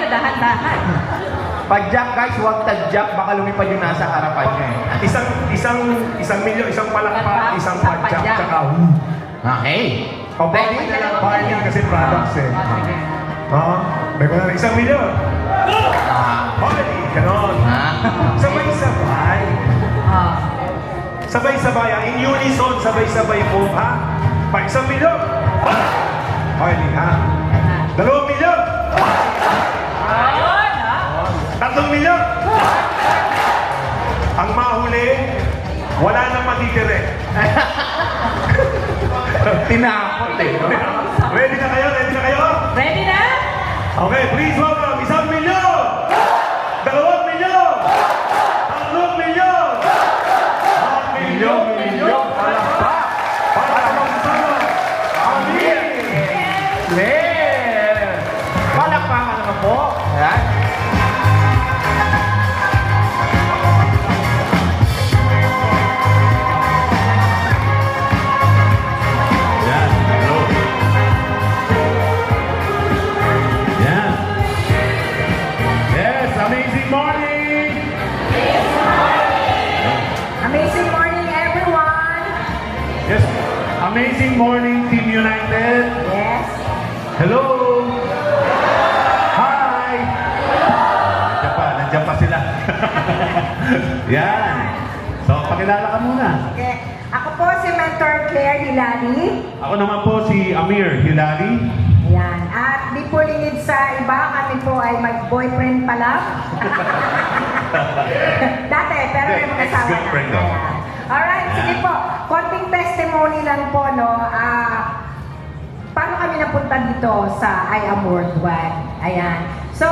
dahan-dahan. Pag-jack guys, huwag tag-jack, baka lumipad yung nasa harapan niya eh. Isang milyon, isang palakpak, isang Isang padjak, padjak. tsaka Okay. O barley na lang, barley kasi products eh. Oo. May ko na isang milyon. Barley, ganon. Sabay-sabay. Ah. Sabay-sabay, in unison, sabay-sabay po, ha? Pa isang milyon. Barley, ha? 2 milyon. Ayun, ha? 3 milyon. Ang mahuli, wala nang matitire. Tinakot eh. Ready na kayo? Ready na kayo? Ready na? Okay, please welcome 1 milyon! 2 milyon! 3 milyon! 1 milyon! Palakpak! Para magsama! Amin! Yeah! Palakpakan naman po. Ayan. Yan, hello. Yan. Yes, amazing morning! Amazing morning, everyone. Yes, amazing morning, Team United. Yes. Hello! Hi! Nandiyan pa sila. Yan. So, pakilala ka muna. Okay. Ako po si Mentor Claire Hilali. Ako naman po si Amir Hilali. Ayan. At di po lingid sa iba, kami po ay mag-boyfriend pa lang. Dati, pero may mga asawa na. Ex-girlfriend daw. Ayan. Alright, sige po. Konting testimony lang po, no. Paano kami napunta dito sa I Am Worldwide? Ayan. So,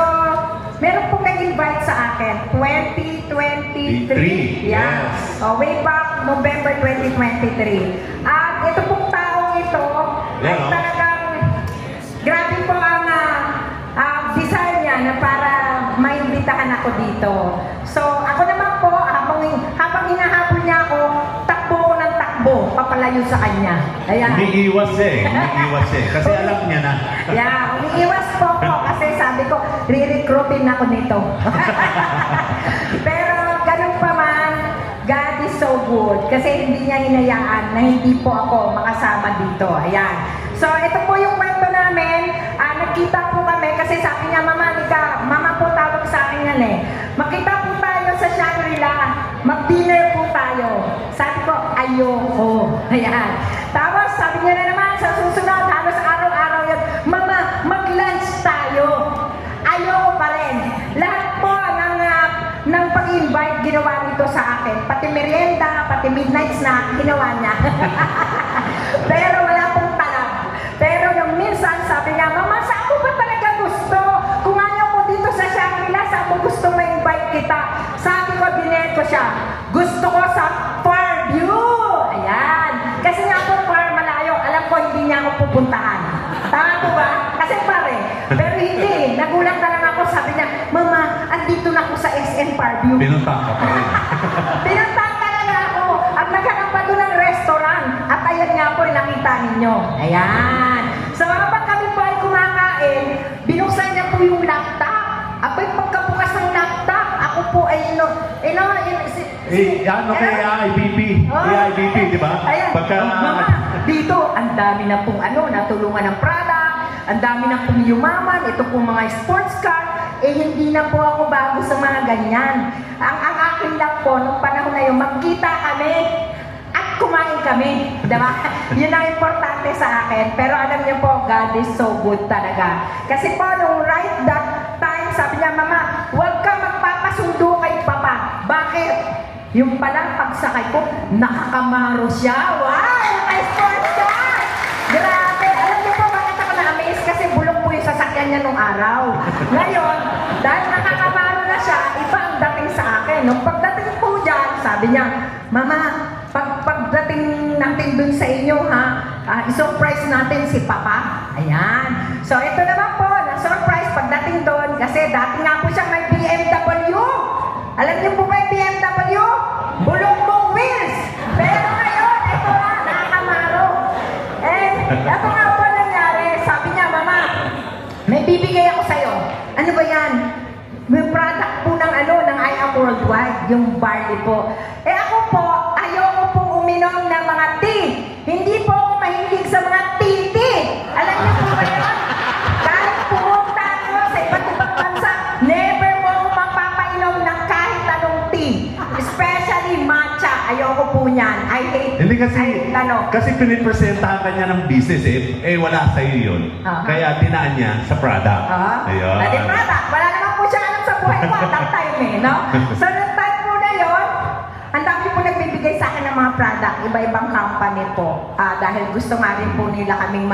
meron pong nag-invite sa akin, 2023. Yan. Yes. Way back November 2023. At ito pong taong ito ay Yan, oh. talagang grabe po ang desire niya na para maimbitahan ako dito. So, ako naman po, habang hinahabol niya ako, takbo ko ng takbo, papalayo sa kanya. Ayan. Umiiwas eh. Umiiwas eh. Kasi alam niya na. Yeah, umiiwas po ako kasi sabi ko, re-recruitin ako nito. Pero ganun pa man, God is so good kasi hindi niya hinayaan na hindi po ako makasama dito. Ayan. So, ito po yung kwento namin. Nagkita po kami kasi sabi niya, Mama po tawag sa akin yan eh. Magkita po tayo sa Shangri-La. Mag-dinner po tayo. Sabi ko, ayoko. Ayan. Tapos, sabi niya na naman, sa susunod, halos araw-araw yun, Mama, mag-lunch tayo. Ayoko pa rin. Lahat po ng pag-invite ginawa nito sa akin. Pati merienda, pati midnight snack, ginawa niya. Pero wala pong talab. Pero nung minsan, sabi niya, Mama, saan mo ba talaga gusto? Kung ayaw mo dito sa Shangri-La, saan mo gusto ma-invite kita? Sabi ko, dinner ko siya. Gusto ko sa Fairview. Ayan. Kasi nga po, far malayo. Alam ko, hindi niya ako pupuntahan. Tama po ba? Kasi pare. Pero hindi. Nagulat na lang ako. Sabi niya, Mama, andito na ako sa SM Fairview. Pinuntang ka pa rin. Pinuntahan talaga ako. At naghanap pa doon ng restaurant. At ayan nga po, nakita ninyo. Ayan. So, habang kami po ay kumakain, binuksan niya po yung laptop. Apoy, pagkabukas ng laptop, ako po ay, Ano kay IBP? IBP, di ba? Ayan. Mama, dito, ang dami na pong natulungan ng product, ang dami na pong yumaman, ito pong mga sports car, hindi na po ako bago sa mga ganyan. Ang akin lang po, nung panahon na yun, magkita kami at kumain kami. Diba? Yun ang importante sa akin. Pero alam niyo po, God is so good talaga. Kasi po, nung right that time, sabi niya, Mama, huwag ka magpapasundo kay Papa. Bakit? Yung palang pagsakay ko, nakakamaro siya. Wow! Naka-sports car! Grabe! Alam niyo po bakit ako na-amaze? Kasi bulok po yung sasakyan niya nung araw. Ngayon, dahil nakakamaro na siya, iba ang dating sa akin. Nung pagdating po dyan, sabi niya, Mama, pagdating natin dun sa inyo, i-surprise natin si Papa. Ayan. So, ito naman po, na-surprise pagdating doon, kasi dati nga po siyang may BMW. Alam niyo po ba yung BMW? Bulong mong wheels. Pero ngayon, ito na, nakakamaro. Ito nga po nangyari. Sabi niya, Mama, may bibigay ako sa'yo. Ano ba yan? yan. May product po ng ng I Am Worldwide, yung barley po. Eh ako po, ayoko po uminom ng mga tea. Hindi po ako mahilig sa mga tea. Alam niyo po ba yun? Kahit pumunta ako sa iba't ibang bansa, never po ako mapapainom ng kahit anong tea. Especially matcha. Ayoko po niyan. I hate Hindi kasi, I, kasi pinipresentahan ka niya ng business wala sa'yo yun. Aha. Kaya tinaan niya sa product. Ayun. Dati product. Wala naman po siya alam sa buhay ko at that time no? So, noong time po na yun, ang dami po nagbibigay sa akin ng mga product, iba-ibang company po. Dahil gusto nga rin po nila kaming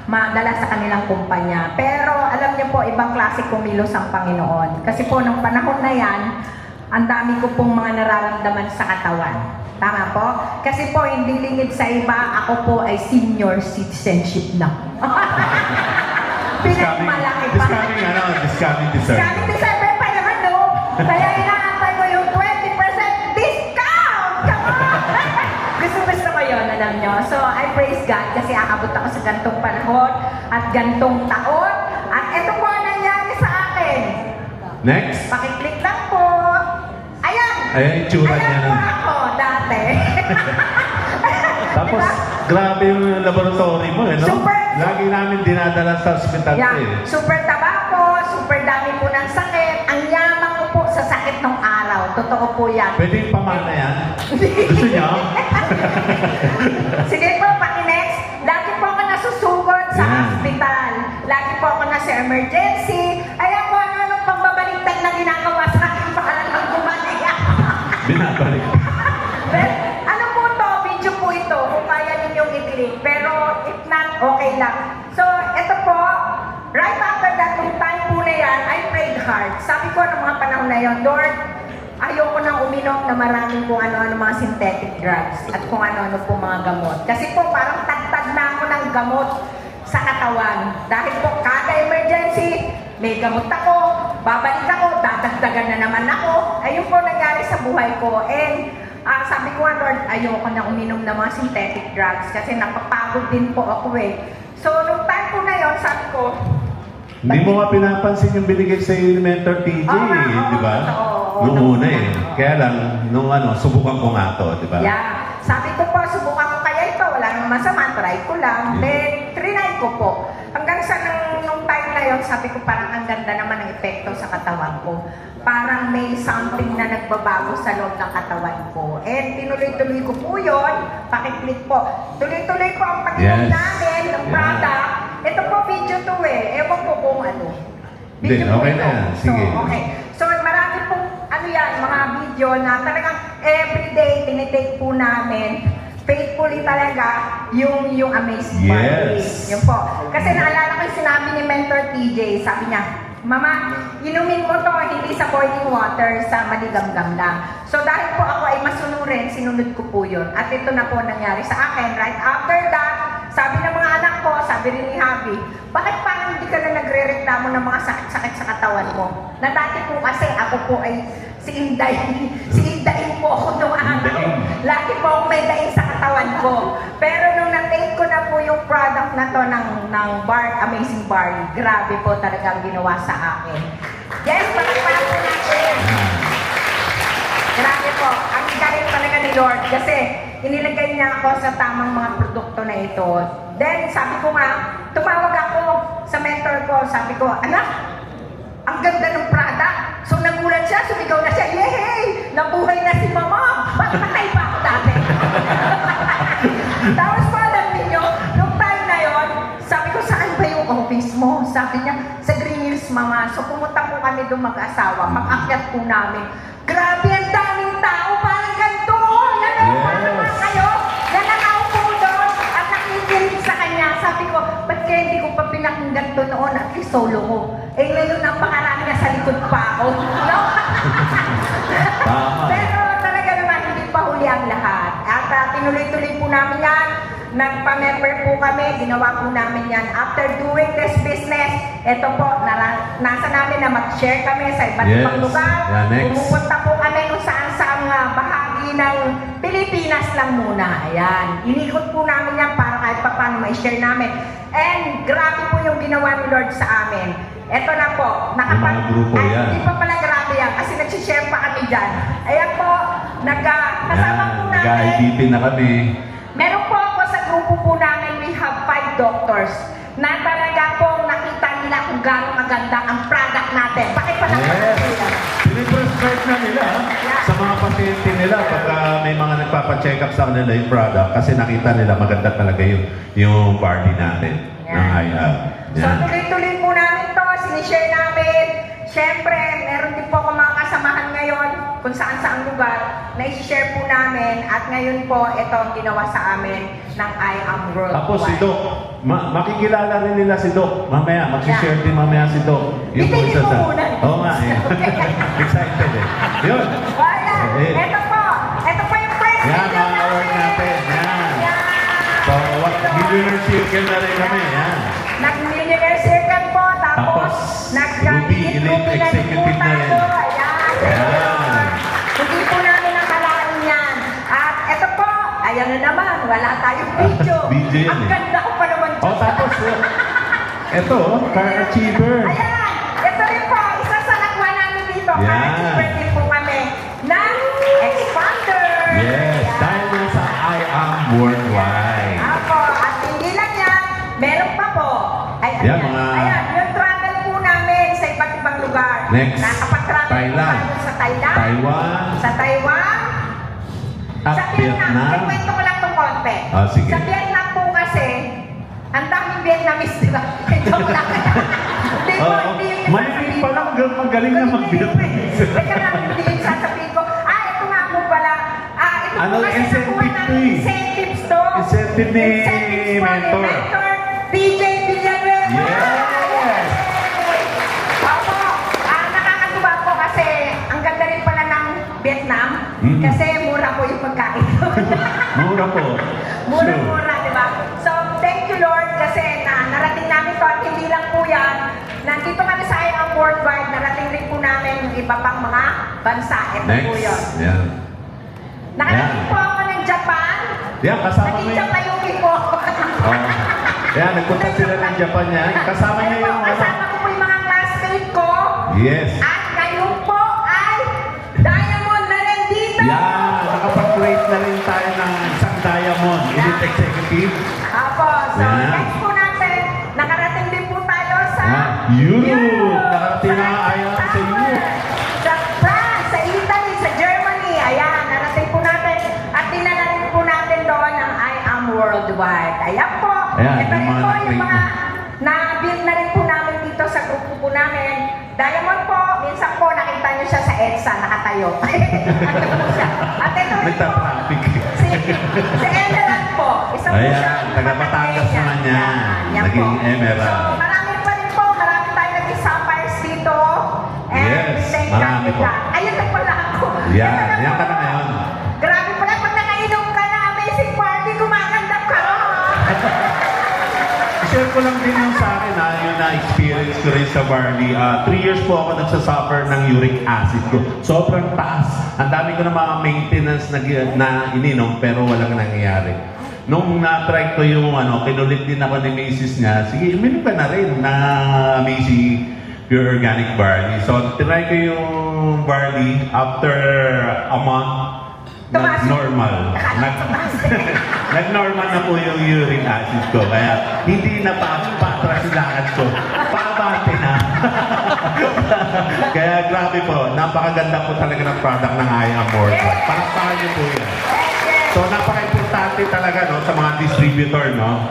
madala sa kanilang kumpanya. Pero alam niyo po, ibang klase kumilos ang Panginoon. Kasi po, nung panahon na yan, ang dami ko pong mga nararamdaman sa katawan. Tama po? Kasi po, hindi lingid sa iba, ako po ay senior citizenship na. Pinagmalaki pa. This coming dessert. Kami December pa naman, no? Kaya inaantay ko yung 20% discount! Come on! Gusto ko yun, alam nyo. So, I praise God kasi aabot ako sa gantong panahon at gantong taon. At ito po ang nangyari sa akin. Next. Pakiclick lang po. Ayan! Ayan yung tsura niya Ayan po nun. ako dati. Tapos, Diba? grabe yung laboratory mo, no? Super. Lagi namin dinadala sa hospital Yeah, ko, super tabako, super dami po ng sakit. Ang yaman ko po sa sakit ng araw. Totoo po yan. Pwede yung pamana yan? Gusto niya? Sige po, paki-next. Lagi po ako nasusugod sa Yan. hospital. Lagi po ako nasa emergency. Ayan po, ano pagbabaliktad na ginagawa sa akin para lang bumalik. Binabalik. Well, ano po to? Video po ito. Kung kaya ninyong i-click. Pero if not, okay lang. So, ito po. Right after that, nung time po na yan, I prayed hard. Sabi ko ng mga panahon na yon, Lord, ayoko nang uminom na maraming kung ano-ano mga synthetic drugs at kung ano-ano po mga gamot. Kasi po parang tagtag na ako ng gamot sa katawan. Dahil po kada emergency, may gamot ako, babalik ako, dadagdagan na naman ako. Ayun po nangyari sa buhay ko. And sabi ko nga, Lord, ayoko na uminom ng mga synthetic drugs kasi napapagod din po ako So, nung time po na yon, sabi ko, Hindi mo nga pinapansin yung binigay sa iyo ni Mentor TJ, Oo nga, oo, di ba? oo, Nung oo, una oo. Kaya lang, nung subukan ko nga to, di ba? Yeah. Sabi ko po, subukan ko kaya ito. Wala namang masama. Try ko lang. Then, trinay ko po. Hanggang sa nung time na yon, sabi ko parang ang ganda naman ng epekto sa katawan ko. Parang may something na nagbabago sa loob ng katawan ko. And tinuloy-tuloy ko po yun. Pakiclick po. Tuloy-tuloy po ang pag-inom Yes. namin ng Yeah. product. Ito po video to Ewan ko kung ano. Hindi, Video po okay ito. na yan. Sige. So, okay. So, marami pong mga video na talagang everyday tinitake po namin. Faithfully talaga yung Amazing Barley. Yes. Yun po. Kasi naalala ko yung sinabi ni Mentor TJ, sabi niya, Mama, inumin mo to hindi sa boiling water, sa maligamgam lang. So dahil po ako ay masunurin, sinunod ko po yun. At ito na po nangyari sa akin. Right after that, sabi ng mga anak ko, sabi rin ni Javi, bakit parang hindi ka na nagre-reklamo ng mga sakit-sakit sa katawan mo? Na dati po kasi ako po ay si Inday po ako nung araw. Lagi po akong may daing sa katawan ko. Pero nung na-take ko na po yung product na to ng Amazing Barley, grabe po talagang ginawa sa akin. Yes, palakpakan po natin. Grabe po. Ang galing talaga ni Lord kasi inilagay niya ako sa tamang mga produkto na ito. Then, sabi ko nga, tumawag ako sa mentor ko. Sabi ko, anak, ang ganda ng product. So, nagulat siya, sumigaw na siya, yehey! Nabuhay na si Mama! Bakit patay pa ako dati? Tapos po, alam ninyo, nung time na yon, sabi ko, saan ba yung office mo? Sabi niya, sa Green Hills, Mama. So, pumunta po kami doon mag-asawa. Pag-akyat po namin. Grabe, ang daming tao, parang ganito. Paano naman kayo? Nanakaw po doon at nakikinig sa kanya. Sabi ko, ba't kaya hindi ko pa pinakinggan to noon at solo ko? Eh ngayon, napakarami na sa likod pa ako. No? Tama. Pero talaga naman, hindi pa huli ang lahat. At tinuloy-tuloy po namin yan. Nagpa-member po kami, ginawa po namin yan. After doing this business, ito po, nasa namin na mag-share kami sa iba't ibang Yes. lugar. Yeah, next. Pumupunta po kami kung saan-saan bahagi ng Pilipinas lang muna. Ayan. Inikot po namin yan para kahit pa paano ma-share namin. And grabe po yung ginawa ni Lord sa amin. Ito na po, Yung mga grupo ay, yan. hindi pa pala grabe yan kasi nagsishare pa kami dyan. Ayan po, kasama po namin. Nag-IDP na kami. Meron po ako sa grupo po namin, we have 5 doctors na talaga po nakita nila kung gaano maganda ang product natin. Pakipalagpagan Yes. nila. Piniprescribe na nila sa mga pasyente nila pagka may mga nagpapacheck up sa kanila yung product kasi nakita nila maganda talaga yung party natin ng IAB. So tuloy-tuloy po namin to, sinishare namin. Siyempre, meron din po ako mga kasamahan ngayon kung saan-saang lugar na i-share po namin at ngayon po, ito ang ginawa sa amin ng I Am Worldwide. Tapos si Doc, makikilala rin nila si Doc. Mamaya, mag-share din mamaya si Doc. Bitin mo muna. Oo nga eh. Excited eh. Yun. Wala. Eh. Ito po yung first Yan, video mga award natin. Yan. So, millionaire circle na rin kami. Yan. Nag-millionaire circle po, tapos Tapos, Ruby, elite executive na rin. Ayan. Hindi po namin nakalain yan. At ito po, ayan na naman, wala tayong video. Video yan Ang eh. ganda ko pa naman. Oh, tapos, eto, car achiever. Ayan, ito rin po, isa sa nakuha namin dito. Yan. Car achiever din po kami ng expander. Yes, Ayan. dahil na sa I Am Worldwide. Ako, at hindi lang yan, meron pa po. Ay, Yan, ayan. mga- Ayan, yung travel po namin sa iba't ibang lugar. Next, Nakapag-travel po Thailand. tayo sa Thailand. Taiwan. Sa Taiwan. At Sa Vietnam. Vietnam. Ikwento ko lang itong konti. Ah, sige. Sa Vietnam po kasi, ang daming Vietnamese, di ba? Joke lang. Hindi po, Oo. hindi yung Maliliit pa lang, magaling na mag-Vietnamese. Teka lang, hindi yung sasabihin ko. Ito nga po pala. Ito Ano, po kasi incentive nakuha to namin eh. incentives to. Incentive ni Incentives po ni Mentor. Mentor PJ Villanueva. Yes. Opo, nakakatuwa po kasi ang ganda rin pala ng Vietnam Mm. kasi mura po yung pagkain. Mura po. Mura-mura, di ba? So, thank you Lord kasi narating namin to at hindi lang po yan. Nandito kami sa I Am Worldwide, narating rin po namin yung iba pang mga bansa. Ito po yun. Next. Yan. Nakarating Yan. po ako ng Japan. Yan, kasama mo Naging yun. Japayuki po ako. Oh. Yan, nagpunta sila ng Japan yan. Kasama niya yung ano. Kasama ko po yung mga classmate ko. Yes. At ngayon po ay Diamond na rin dito. Yan, nakapag-rate na rin tayo ng isang Diamond Elite Executive. Apo, so Yan. next po natin, nakarating din po tayo sa Yan, Europe. Nakarating na ayaw sa Europe. Sa France, sa Italy, sa Germany. Ayan, narating po natin. At dinala rin po natin doon ang I Am Worldwide. Ayan po. Ayan, Ito yung rin mga po na-create yung mga na. na-build na rin po namin dito sa grupo po namin. Diamond po, minsan po nakita nyo siya sa EDSA, nakatayo. Ando po siya. At ito rin po, Nagta-traffic. si Emerald po. Isa po Ayan, siya. taga Batangas naman yan. Yan Naging po. Emerald. So, marami pa rin po. Marami tayo naging sapphires dito. And Yes, thank marami God po. nila. Ayun na pala ako. Yan, Ito na yan po. ka na ngayon. Grabe pala. Pag nakainom ka na amazing party, gumaganda ka. Share ko lang din yung sa akin yung na-experience ko rin sa Barley. 3 years po ako nagsasuffer ng uric acid ko. Sobrang taas. Ang dami ko na mga maintenance na ininom pero walang nangyayari. Nung na-try ko yung kinulit din ako ni Macy's niya, sige, uminom ka na rin na Macy Pure Organic Barley. So, try ko yung barley after a month. Tumaas. Normal. Nag-normal na po yung urine acid ko. Kaya hindi na patras yung lakad ko. Pabante na. Kaya grabe po. Napakaganda po talaga ng product ng I Am Worldwide. Palakpakan niyo po yan. So napaka-importante talaga sa mga distributor,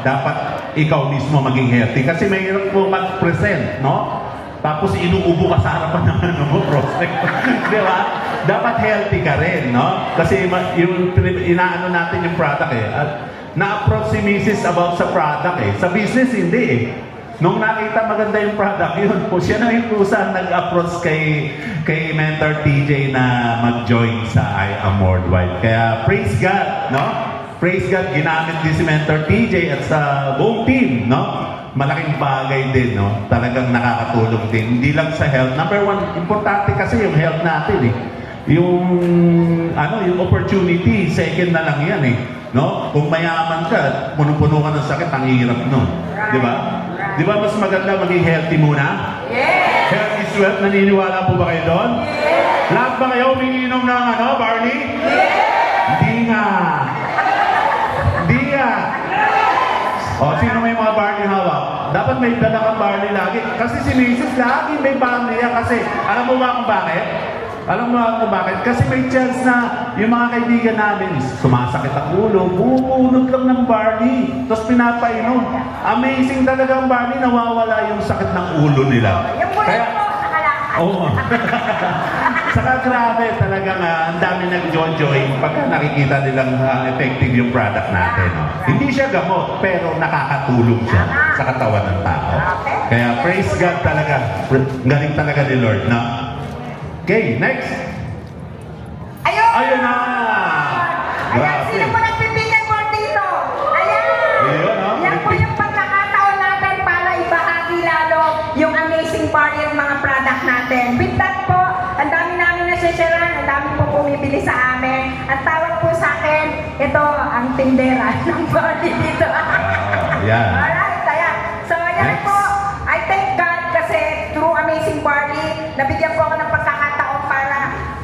dapat ikaw mismo maging healthy. Kasi mahirap po mag-present, tapos inuubo ka sa harapan ng prospect. Di ba? Dapat healthy ka rin, Kasi yung inaano natin yung product At na-approach si Mrs. about sa product Sa business, hindi Nung nakita maganda yung product, yun po, siya na yung kusa nag-approach kay Mentor TJ na mag-join sa I Am Worldwide. Kaya praise God, Praise God, ginamit din si Mentor TJ at sa buong team, Malaking bagay din, Talagang nakakatulong din. Hindi lang sa health. Number one, importante kasi yung health natin, Yung opportunity, second na lang yan, No? Kung mayaman ka, puno-puno ka ng sakit, ang hirap nun. Di ba? Di ba mas maganda maging healthy muna? Yes! Health is wealth, naniniwala po ba kayo doon? Yes! Lahat ba kayo umiinom ng barley? Yes! Hindi nga. Hindi nga. O, sino may mga barley hawak? Dapat may dala kang barley lagi. Kasi si Mrs. lagi may barley yan. Kasi, alam mo ba kung bakit? Alam mo ba kung bakit? Kasi may chance na yung mga kaibigan namin, sumasakit ang ulo, bubunot lang ng barley. Tapos pinapainom. Amazing talaga ang barley, nawawala yung sakit ng ulo nila. Yung bulan po, nakalakad. Oo. Saka grabe talagang ang dami nag-join pagka nakikita nilang effective yung product natin. No? Hindi siya gamot, pero nakakatulong siya sa katawan ng tao. Kaya praise God talaga. Galing talaga ni Lord. No? Okay, next. Ayun! Ayun na! Ayan, Grabe. sino po nagpipigil mo dito? Ayan! Ayun, no? Yan po yung pagkakataon natin para ibahagi lalo yung amazing party ng mga product natin. With that po, ang dami namin nasisyaran, ang dami po bumibili sa amin. Ang tawag po sa akin, ito ang tindera ng party dito. Yan. Alright, ayan. So, ayan Next. po. I thank God kasi through amazing party, nabigyan po ako ng pagkakataon para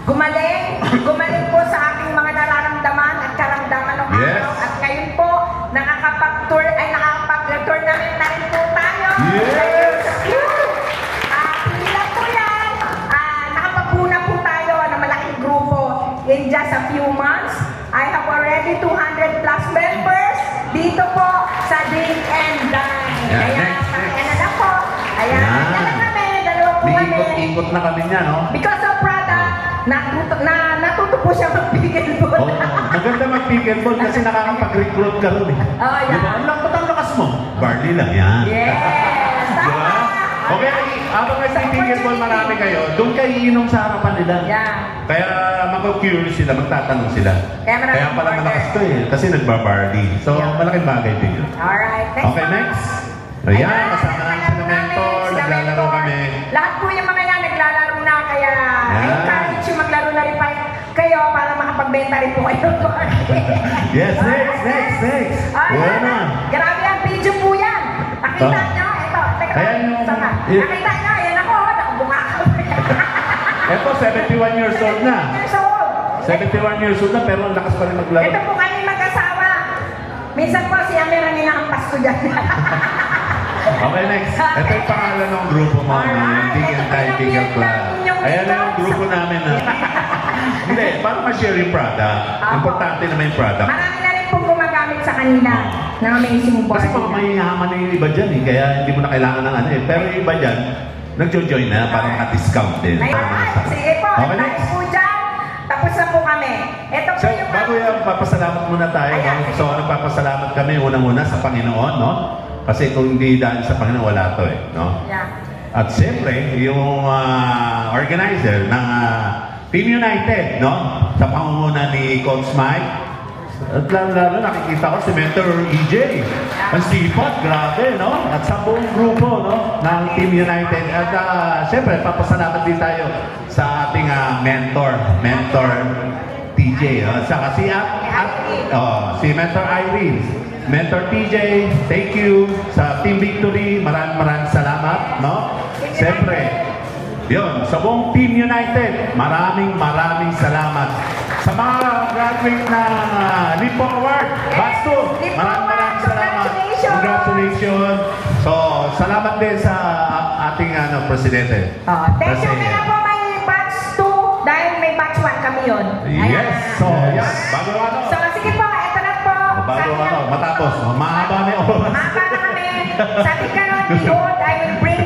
gumaling po sa aking mga nararamdaman at karamdaman ng Yes. araw. At ngayon po, nakakapag-tournament na rin po tayo. Yes! Hindi lang po yan. Nakapagpuna po tayo ng malaking grupo. In just a few months, I have already 200 plus members dito po sa Dig and Dine. Yeah, Ayan, next. pakailan na po. Ayan, Yeah. yan lang kami. Dalawa po May kami. ikot-ikot na kami niya, no? Because of product, natuto po siya mag-bigel po. Oo, maganda mag-pickleball kasi nakakapag-recruit ka ron eh. Oh, yeah. Diba? Ang lakot ang lakas mo. Barley lang yan. Yes! Diba? Okay, habang nag-pickleball marami kayo, doon kayo iinom sa harapan nila. Yeah. Kaya mag-curious sila, magtatanong sila. Kaya maraming Kaya pala order. malakas to eh, kasi nagbabarley. So, Yeah. malaking bagay din yun. Alright, next Okay, po. next. Ayan, kasama namin sila mentor, naglalaro kami. Lahat po yung mga yan naglalaro na, kaya Yan. encourage yung maglaro na rin pa kayo para makapagbenta rin po kayo. Yes, next. Ayan na. Grabe yan, video po yan. Nakita Oh. nyo, ito, teka, Ayan yung- sama. Yeah. Nakita nyo, yan ako, nakabunga ako. Eto, 71 years old na. Years old. 71 years old na, pero ang lakas pa rin maglaro. Ito po kami mag-asawa. Minsan po si Amir ang inahampas ko dyan. Okay, next. Ito yung pangalan ng grupo mo, no? Yung Dig and Dine Pickle Club. Ayan na yung grupo namin, no? Hindi, para ma-share yung product. Importante naman yung product. Marami na rin pong gumagamit sa kanila ng amazing Kasi party. mga mayayaman na yung iba dyan, eh. Kaya hindi mo na kailangan ng ano, eh. Pero yung iba dyan, nagjo-join na para maka-discount din. Alright, sige po, Okay, tayo next. po dyan. Tapos na po kami. Ito po So, yung bago yan, papasalamat muna tayo. Ayan, no? sige. So, nagpapasalamat kami unang-una sa Panginoon, no? Kasi kung hindi dahil sa Panginoon, wala to eh, no? Yeah. At siyempre, yung organizer ng Team United, no? Sa pangunguna ni Coach Mike. At lalo nakikita ko si Mentor EJ. Ang sipag, grabe, no? At sa buong grupo, no? Ng Team United. At siyempre, papasalamat din tayo sa ating mentor TJ. At saka si Mentor Irene. Mentor TJ, thank you sa Team Victory. Maraming salamat, no? Siyempre, yun, sa buong Team United, maraming salamat. Sa mga graduate ng Lipo Award, Batch 2, maraming salamat. Congratulations. So, salamat din sa ating presidente. Thank you Kasi- na po may batch 2 dahil may batch 1 kami yun. Yes. So, yan. Bago So, sige po, ito na po. Bago matapos. Mahaba na yung oras. Mahaba na kami. Sabi ka nun, behold, I will bring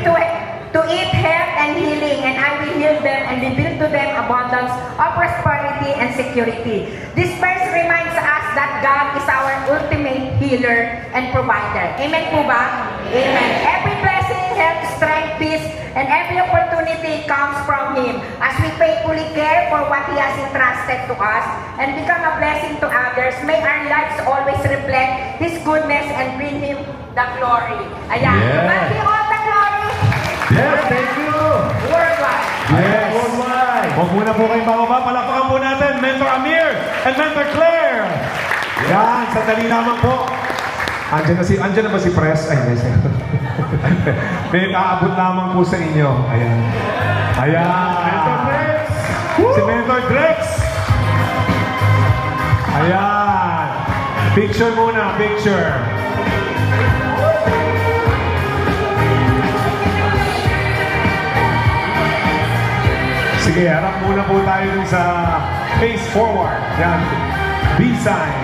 to eat health and healing, and I will heal them and reveal to them abundance of prosperity and security. This verse reminds us that God is our ultimate healer and provider. Amen po ba? Amen. Every blessing, health, strength, peace, and every opportunity comes from Him as we faithfully care for what He has entrusted to us and become a blessing to others. May our lives always reflect His goodness and bring Him the glory. Ayan. Yeah. To God be all the glory. Yes, thank you. Worldwide. Yes. Worldwide. Huwag muna po kayong bababa. Palakpakan po natin, Mentor Amir and Mentor Claire. Yan, sandali lamang po. Andyan na ba si Press? Ay, yes. May aabot lamang po sa inyo. Ayan. Ayan. Mentor Drex! Si Mentor Drex! Ayan. Picture muna, picture. Sige, harap muna po tayo dun sa face forward. Yan. B-sign.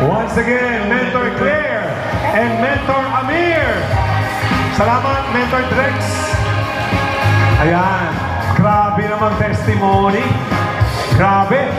Once again, Mentor Claire and Mentor Amir. Salamat, Mentor Drex. Ayan. Grabe namang testimony. Grabe.